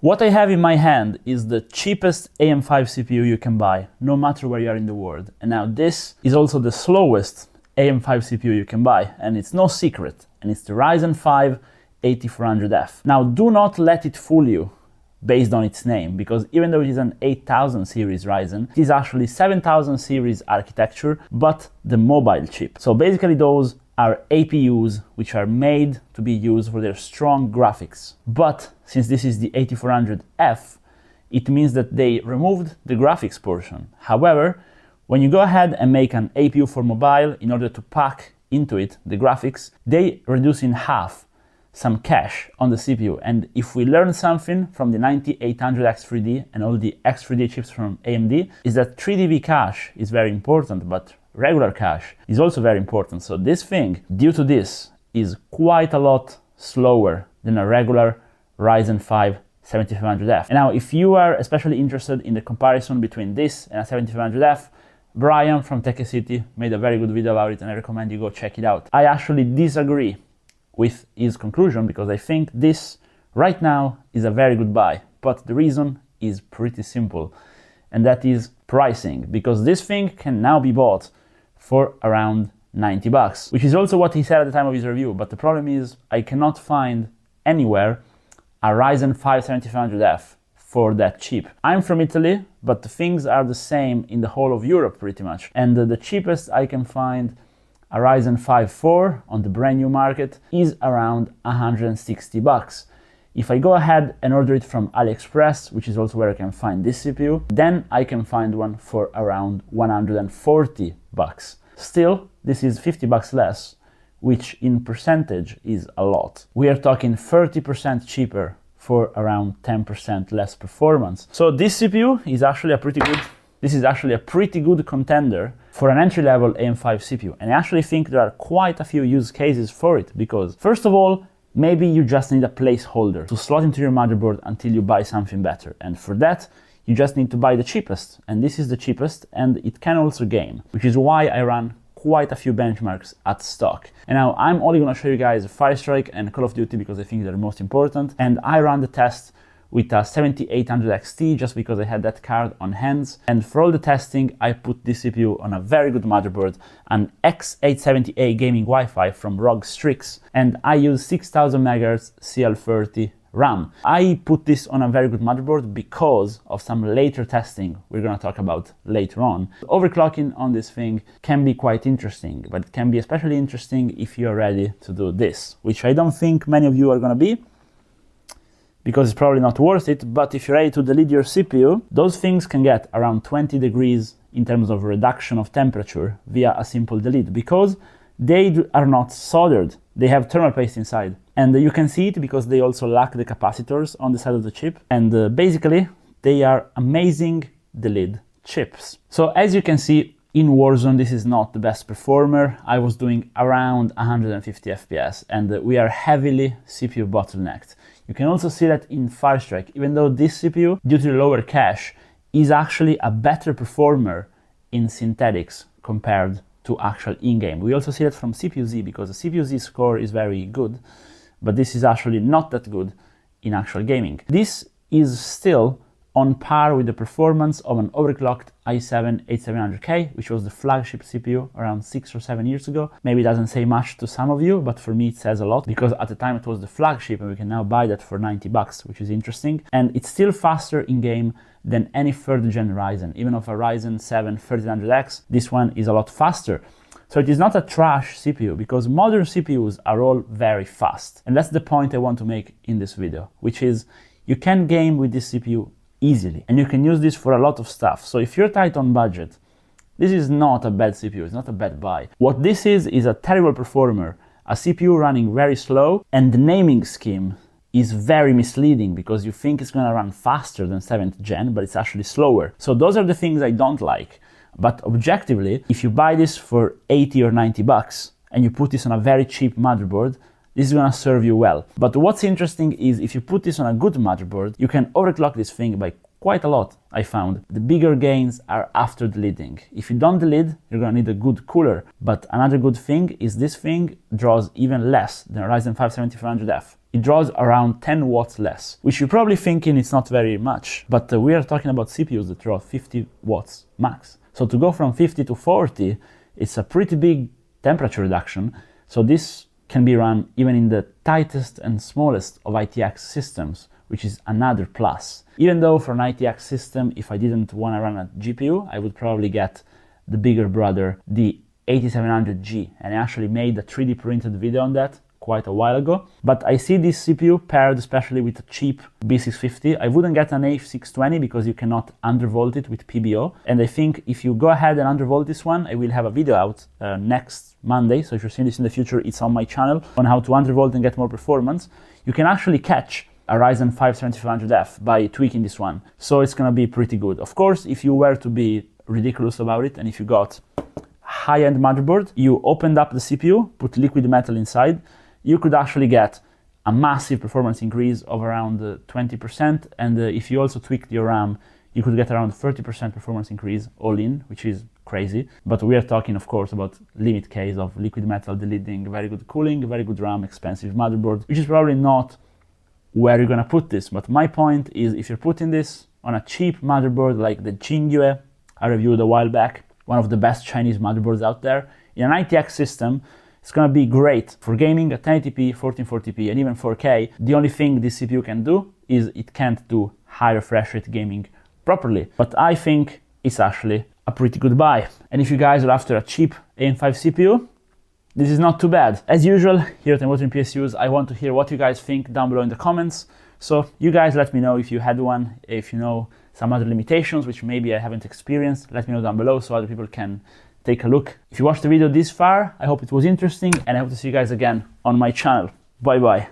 What I have in my hand is the cheapest AM5 CPU you can buy, no matter where you are in the world. And now this is also the slowest AM5 CPU you can buy, and it's no secret, and it's the Ryzen 5 8400F. Now do not let it fool you based on its name, because even though it is an 8000 series Ryzen, it is actually 7000 series architecture, but the mobile chip. So basically those are APUs which are made to be used for their strong graphics. But since this is the 8400F, it means that they removed the graphics portion. However, when you go ahead and make an APU for mobile in order to pack into it the graphics, they reduce in half some cache on the CPU. And if we learn something from the 9800X3D and all the X3D chips from AMD, is that 3dB cache is very important, but regular cache is also very important. So this thing, due to this, is quite a lot slower than a regular Ryzen 5 7500F. And now, if you are especially interested in the comparison between this and a 7500F, Brian from Tech City made a very good video about it, and I recommend you go check it out. I actually disagree with his conclusion, because I think this right now is a very good buy, but the reason is pretty simple, and that is pricing, because this thing can now be bought for around 90 bucks, which is also what he said at the time of his review. But the problem is I cannot find anywhere a Ryzen 5 7500F for that cheap. I'm from Italy, but the things are the same in the whole of Europe pretty much, and the cheapest I can find a Ryzen 5 4 on the brand new market is around 160 bucks. If I go ahead and order it from AliExpress, which is also where I can find this CPU, then I can find one for around 140 bucks. Still, this is 50 bucks less, which in percentage is a lot. We are talking 30% cheaper for around 10% less performance. So this CPU is actually a pretty good contender for an entry-level AM5 CPU. And I actually think there are quite a few use cases for it, because first of all, maybe you just need a placeholder to slot into your motherboard until you buy something better. And for that, you just need to buy the cheapest. And this is the cheapest, and it can also game, which is why I ran quite a few benchmarks at stock. And now I'm only gonna show you guys Firestrike and Call of Duty because I think they're the most important. And I ran the test with a 7800 XT just because I had that card on hand. And for all the testing, I put this CPU on a very good motherboard, an X870A gaming Wi-Fi from ROG Strix, and I use 6000 MHz CL30 RAM. I put this on a very good motherboard because of some later testing we're gonna talk about later on. Overclocking on this thing can be quite interesting, but it can be especially interesting if you're ready to do this, which I don't think many of you are gonna be, because it's probably not worth it. But if you're ready to delete your CPU, those things can get around 20 degrees in terms of reduction of temperature via a simple delete, because they are not soldered. They have thermal paste inside. And you can see it because they also lack the capacitors on the side of the chip. And basically, they are amazing delete chips. So as you can see, in Warzone, this is not the best performer. I was doing around 150 FPS, and we are heavily CPU bottlenecked. You can also see that in Firestrike, even though this CPU, due to the lower cache, is actually a better performer in synthetics compared to actual in-game. We also see that from CPU-Z, because the CPU-Z score is very good, but this is actually not that good in actual gaming. This is still on par with the performance of an overclocked i7-8700K, which was the flagship CPU around 6 or 7 years ago. Maybe it doesn't say much to some of you, but for me it says a lot, because at the time it was the flagship and we can now buy that for 90 bucks, which is interesting. And it's still faster in game than any third gen Ryzen. Even of a Ryzen 7 1300X, this one is a lot faster. So it is not a trash CPU, because modern CPUs are all very fast. And that's the point I want to make in this video, which is you can game with this CPU easily, and you can use this for a lot of stuff. So if you're tight on budget, this is not a bad CPU, it's not a bad buy. What this is a terrible performer, a CPU running very slow, and the naming scheme is very misleading, because you think it's gonna run faster than 7th gen, but it's actually slower. So those are the things I don't like. But objectively, if you buy this for 80 or 90 bucks, and you put this on a very cheap motherboard, this is gonna serve you well. But what's interesting is if you put this on a good motherboard, you can overclock this thing by quite a lot, I found. The bigger gains are after deleting. If you don't delete, you're gonna need a good cooler. But another good thing is this thing draws even less than Ryzen 5 7500F. it draws around 10 watts less, which you're probably thinking it's not very much, but we are talking about CPUs that draw 50 watts max. So to go from 50 to 40, it's a pretty big temperature reduction. So this can be run even in the tightest and smallest of ITX systems, which is another plus. Even though for an ITX system, if I didn't want to run a GPU, I would probably get the bigger brother, the 8700G, and I actually made a 3D printed video on that quite a while ago. But I see this CPU paired especially with a cheap B650. I wouldn't get an A620 because you cannot undervolt it with PBO. And I think if you go ahead and undervolt this one, I will have a video out next Monday. So if you're seeing this in the future, it's on my channel on how to undervolt and get more performance. You can actually catch a Ryzen 5 7500F by tweaking this one. So it's gonna be pretty good. Of course, if you were to be ridiculous about it, and if you got high-end motherboard, you opened up the CPU, put liquid metal inside, you could actually get a massive performance increase of around 20%. And if you also tweaked your RAM, you could get around 30% performance increase all in, which is crazy. But we are talking, of course, about limit case of liquid metal deleting, very good cooling, very good RAM, expensive motherboard, which is probably not where you're gonna put this. But my point is, if you're putting this on a cheap motherboard like the Jingyue I reviewed a while back, one of the best Chinese motherboards out there, in an ITX system, it's gonna be great for gaming at 1080p, 1440p, and even 4K. The only thing this CPU can do is it can't do high refresh rate gaming properly. But I think it's actually a pretty good buy. And if you guys are after a cheap AM5 CPU, this is not too bad. As usual, here at ImWateringPSUs, I want to hear what you guys think down below in the comments. So you guys let me know if you had one, if you know some other limitations, which maybe I haven't experienced. Let me know down below so other people can take a look. If you watched the video this far, I hope it was interesting, and I hope to see you guys again on my channel. Bye bye.